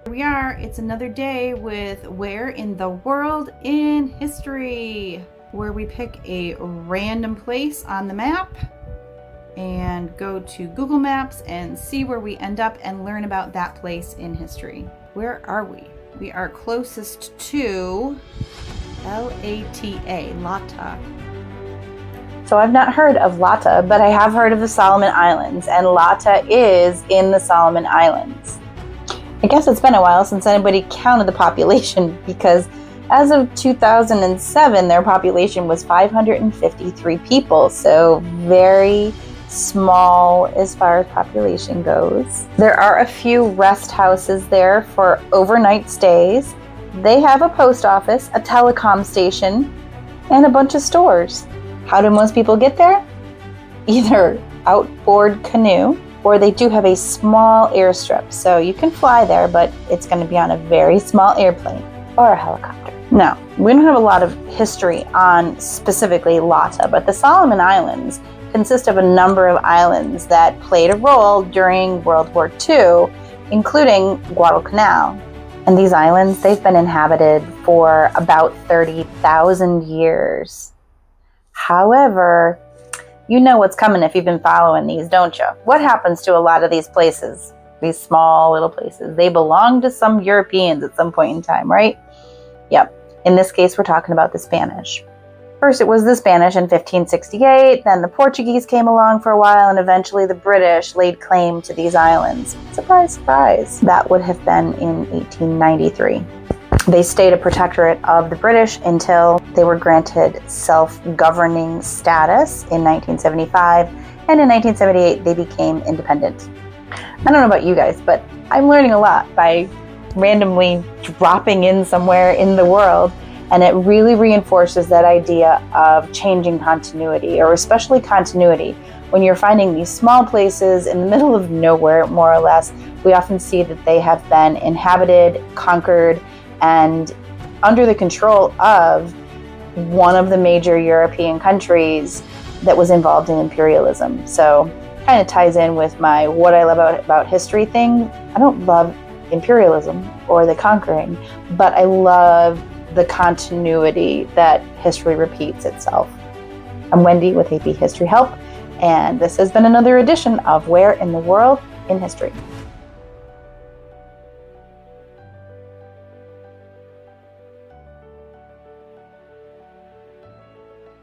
Here we are, it's another day with Where in the World in History, where we pick a random place on the map and go to Google Maps and see where we end up and learn about that place in history. Where are we? We are closest to Lata, Lata. So I've not heard of Lata, but I have heard of the Solomon Islands, and Lata is in the Solomon Islands. I guess it's been a while since anybody counted the population, because as of 2007, their population was 553 people, so very small as far as population goes. There are a few rest houses there for overnight stays. They have a post office, a telecom station, and a bunch of stores. How do most people get there? Either outboard canoe, or they do have a small airstrip. So you can fly there, but it's going to be on a very small airplane or a helicopter. Now, we don't have a lot of history on specifically Lata, but the Solomon Islands consist of a number of islands that played a role during World War II, including Guadalcanal. And these islands, they've been inhabited for about 30,000 years. However, you know what's coming if you've been following these, don't you? What happens to a lot of these places, these small little places? They belong to some Europeans at some point in time, right? Yep. In this case, we're talking about the Spanish. First, it was the Spanish in 1568, then the Portuguese came along for a while, and eventually the British laid claim to these islands. Surprise, surprise. That would have been in 1893. They stayed a protectorate of the British until they were granted self-governing status in 1975, and in 1978 they became independent. I don't know about you guys, but I'm learning a lot by randomly dropping in somewhere in the world, and it really reinforces that idea of changing continuity, or especially continuity. When you're finding these small places in the middle of nowhere, more or less, we often see that they have been inhabited, conquered, and under the control of one of the major European countries that was involved in imperialism. So kind of ties in with my what I love about history thing. I don't love imperialism or the conquering, but I love the continuity that history repeats itself. I'm Wendy with AP History Help, and this has been another edition of Where in the World in History.